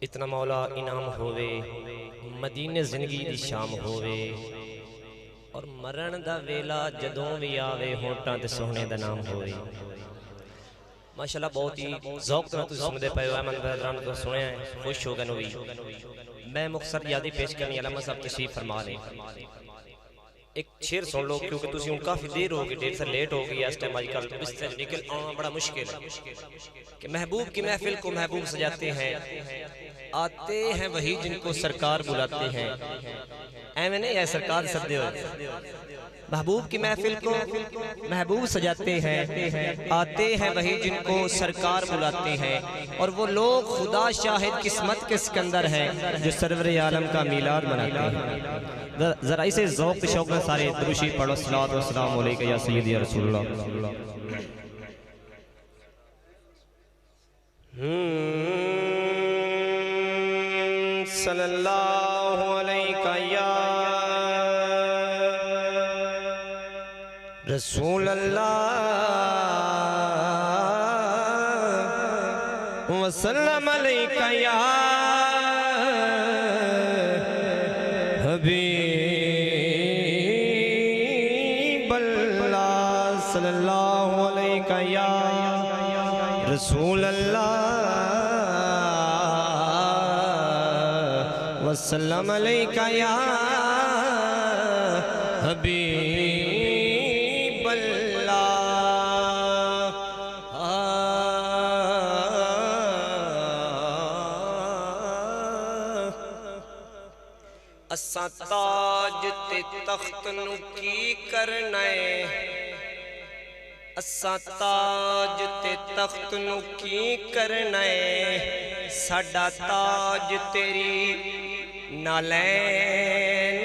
اتنا مولا انعام ہووے مدینے زندگی دی شام ہووے اور مرن دا ویلا جدوں بھی آوے ہونٹاں تے سونے دا نام ہووے ماشاءاللہ بہت ہی ذوق تو تسی سمجھدے پئے ہو احمد برادران کو سنیا ہے خوش ہو گئے نو بھی میں مختصر یادی پیش کرنی علامہ صاحب تشریف فرما لیں ایک شعر سن لو کیونکہ تسی ہوں کافی دیر ہوگی دیر سے لیٹ ہوگی اس ٹائم آج کل بستر نکل آنا بڑا مشکل ہے کہ محبوب کی محفل کو محبوب سجاتے ہیں آتے ہیں وہی جن کو سرکار بلاتے ہیں ایویں نہیں ہے سرکار سردے ہوئے محبوب کی محفل کو محبوب سجاتے ہیں آتے ہیں وہی جن کو سرکار بلاتے ہیں اور وہ لوگ خدا شاہد قسمت کے سکندر ہیں جو سرور عالم کا میلاد مناتے ہیں ذرا اسے ذوق شوق میں سارے دروشی پڑھو صلوات و سلام علیکہ یا سیدی یا رسول اللہ صلی اللہ علیہ یا رسول اللہ وسلم علیہ یا حبیب اللہ صلی اللہ علیہ یا رسول اللہ وسلم علیکہ یا حبیب اللہ اساں تاج تے تخت نو کی کرنے اساں تاج تے تخت نو کی کرنے ساڈا تاج تیری نالین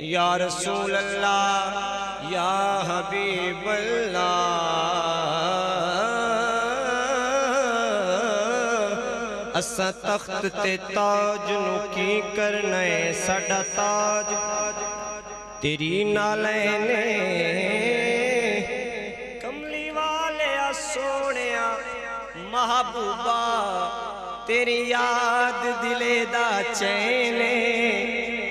یا رسول اللہ یا حبیب اللہ اساں تخت تے تاج نو کی کرنے ساڈا تاج تیری نالین کملی والے سونیا محبوبہ تیری یاد دلے دا چینے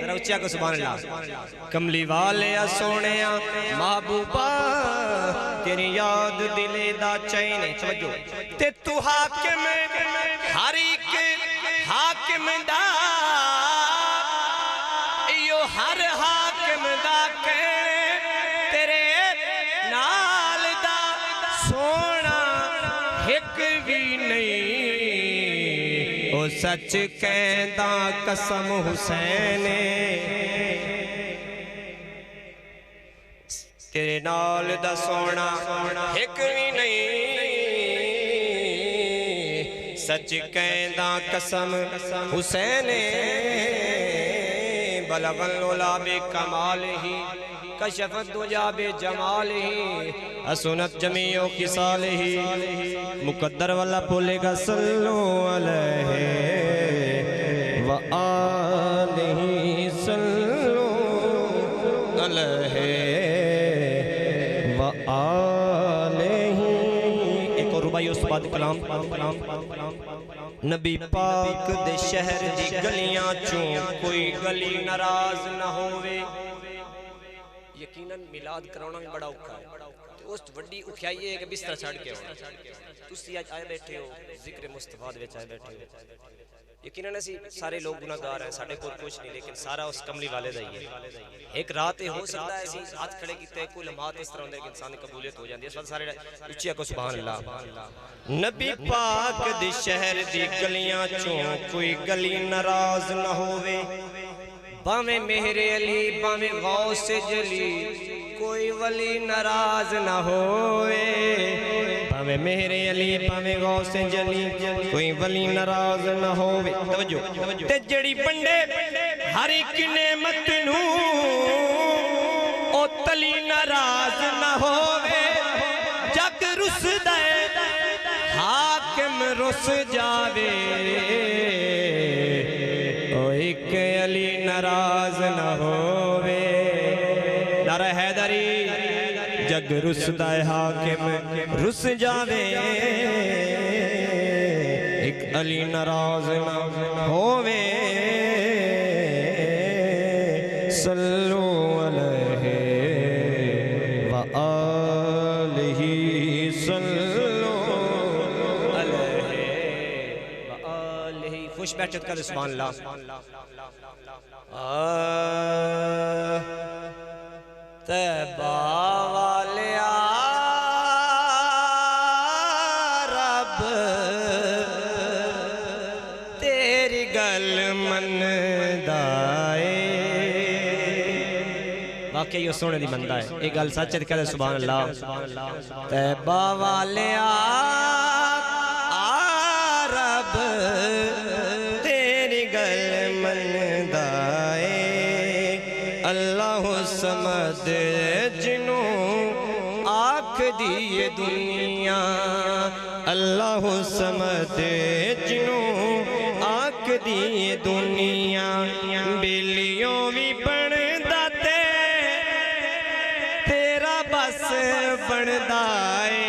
ذرا اچھا کو سبحان اللہ کملی والے سونیا محبوبہ تیری یاد دلے دا چینے توجہ تے تو حاکم ہر ایک حاکم دا ایو ہر حاکم دا کہنے تیرے نال دا سونا ایک بھی نہیں او سچ کہندہ قسم حسین تیرے نال دا سونا ایک بھی نہیں سچ کہندہ قسم حسین بلغ العلا بکمالہی کشف الدجا بجمالہی حسنت جمیع خصالہی مقدر والا بولے گا صلو علیہ وآلہ صلو علیہ وآلہ ایک اور ربائی اس بعد کلام نبی پاک دے شہر دی گلیاں چوں کوئی گلی ناراض نہ ہووے یقیناً میلاد کرانا بھی بڑا اوکھا ہے اس وڈی اوکھائی ہے کہ بستر چھڑ کے ہونا تسی آج آئے بیٹھے ہو ذکر مصطفیٰ دے وچ آئے بیٹھے ہو یقیناً ایسی سارے لوگ گناہگار ہیں ساڑھے کو کچھ نہیں لیکن سارا اس کملی والے دا ہی ہے ایک رات ہو سکتا ہے ایسی ہاتھ کھڑے کیتے ہیں کوئی لمحات اس طرح ہوندے کہ انسان قبولیت ہو جاندی ہے اس وقت سارے اچھیا کو سبحان اللہ نبی پاک دی شہر دی گلیاں چوں کوئی گلی ناراض نہ ہووے باویں مہر علی باویں غوث جلی کوئی ولی ناراض نہ ہوئے باویں مہر علی باویں غوث جلی کوئی ولی ناراض نہ ہوئے توجہ تے جڑی بندے ہر ایک نعمت نو او تلی ناراض نہ ہوئے جگ رس دے حاکم رس جاوے او ایک علی ناراض نہ ہوئے نعرہ حیدری جگ जग रुसदा है हाकिम रुस जावे एक अली नाराज ना होवे सल्लु अलैहि व आलिही सल्लु अलैहि व आलिही खुश बैठत कर सुभान अल्लाह तैबा वालिया रब तेरी गल मनदा है वाकई वो सोने दी बंदा है ये गल सच है कहते सुभान अल्लाह तैबा वालिया रब तेरी गल मनदा है अल्लाह समद जिनू आख दिए दुनिया अल्लाह समद जिनू आख दिए दुनिया बेलियों भी बनदा तेरा बस बनदा है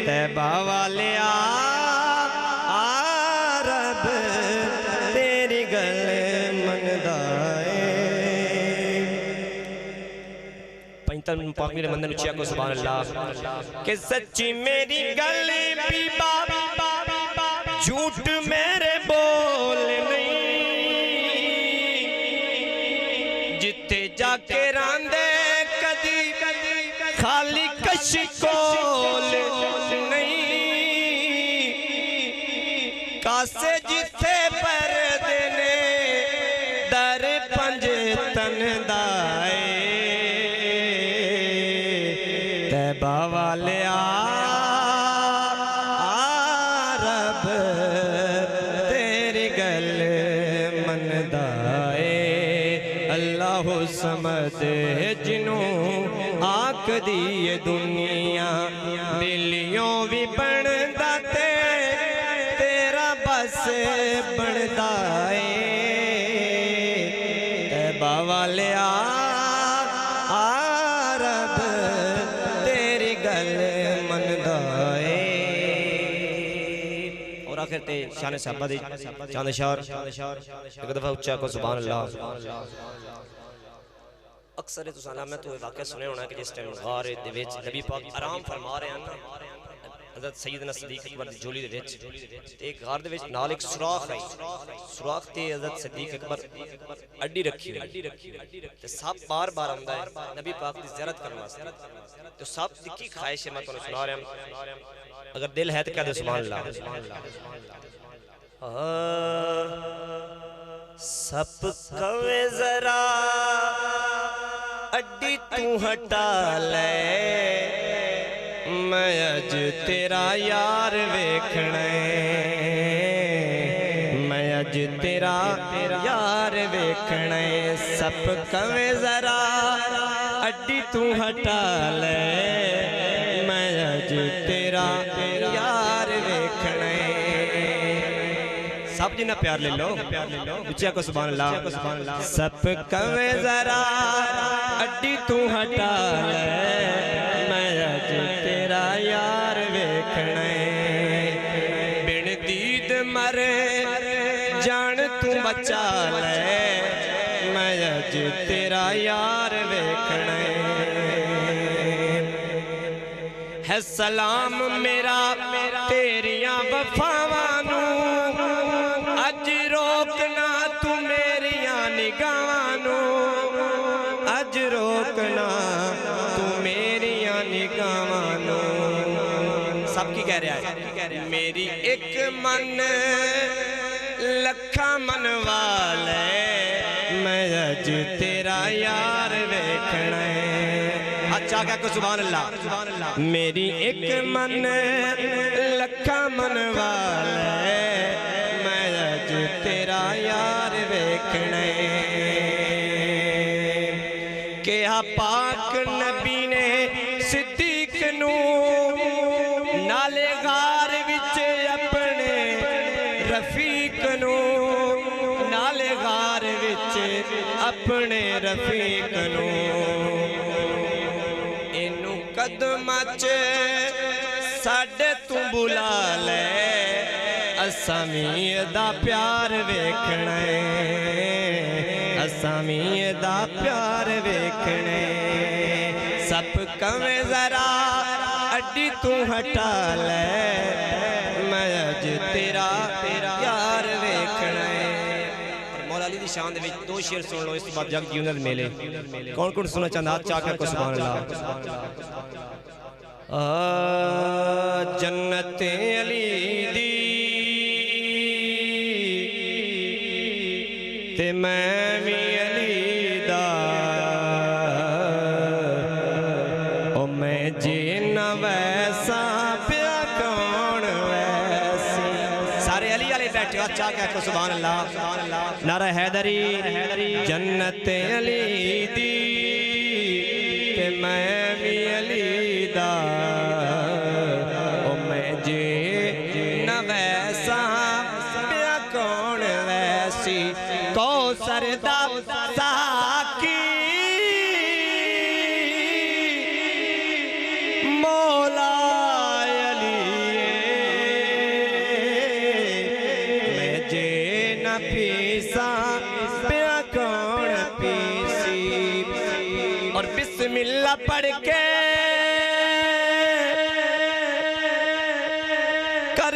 तैबा वालिया रब तेरी गल मनदा पाक मेरे मंदिर उचिया को सुभान अल्लाह कि सच्ची मेरी गल बीबा झूठ मेरे बोल नहीं जिथे जाके रांदे कदी खाली कशी कोल नहीं कासे जिथे पर देने दर पंज तन दाए तैबा वालिया रब तेरी गल मनदा है अल्लाह समद जिनू आख दिए दुनिया बिलियों भी बनदा तेरा बस बनदा है तैबा वालिया आखिर ते शान साहबा दी चांद शार एक दफा उच्चा को सुभान अल्लाह अक्सर तुसां मैं तो वाकया सुने होना कि जिस टाइम गार दे विच नबी पाक आराम फरमा रहे हैं हज़रत सैयदना सिद्दीक अकबर दी झोली दे विच ते एक गार दे विच नाल एक सुराख है सुराख ते हज़रत सिद्दीक अकबर अड्डी रखी ते सब बार-बार आंदा है नबी पाक दी ज़ियारत करने वास्ते तो सब दी की ख्वाहिश है मैं तुहानू सुना रहा हूं अगर दिल है तो कह दे सुभान अल्लाह सब कवे जरा अड्डी तू हटा ले मैं अज तेरा यार वेखना मैं अज तेरा यार वेखना सब कवे जरा अड्डी तू हटा ले मैं अज तेरा यार वेखना सब जिन्ना प्यार ले लो उच्चा को सुभान अल्लाह सब कवे जरा अड्डी तू हटा ले मैं अज तेरा यार वेखना बिन दीद मरे जान तू बचा ले मैं अज तेरा यार वेखना है सलाम मेरा तेरियां वफावां नू अज रोकना तू मेरियां निगाहां नू अज रोकना तू मेरियां निगाहां नू सब की कह रहा है मेरी एक मन लखा मन वाले मैं अज तेरा यार वेखना अच्छा क्या को सुभान अल्लाह मेरी एक मन लखा मन वाले मैं अज तेरा यार वेखना कहा पाक नबी ने सिद्दीक नू नाले गार विच अपने रफीक नू नाले गार विच अपने रफीक नू कदमां च साडे तू बुला ले असां भी दा प्यार वेखना है असां भी दा प्यार वेखना है सप कवें जरा अड्डी तू हटा ले मैं अज तेरा यार वेखना है मौला अली दी शान दे विच दो शेर सुन लो इस बाद जग जीवन मेले कौन कौन सुनना चाहता हाथ चाह के सुभान अल्लाह जन्नत अली दी ते मैं भी अली दा ओ मैं जे न वैसा प्या कौन वैसी सारे अली वाले बैठे हो चाह के सुभान अल्लाह नारा हैदरी जन्नत अली दी ते मैं भी अली दा ओ मैं जे न वैसा प्या कौन वैसी कौसर दा साकी मौला अली मैं जे न पीसा प्या कौन पीसी और बिस्मिल्लाह पढ़ के कर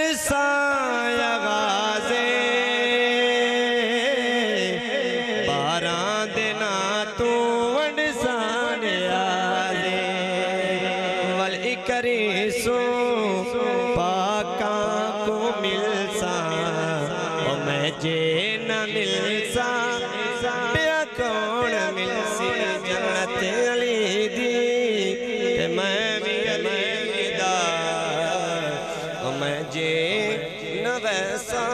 आवाज़े करीसो पाका को मिलसा ओ मैं जे न मिलसा प्या कौन मिलसी जन्नत अली दी ते मैं भी अली दा ओ मैं जे न वैसा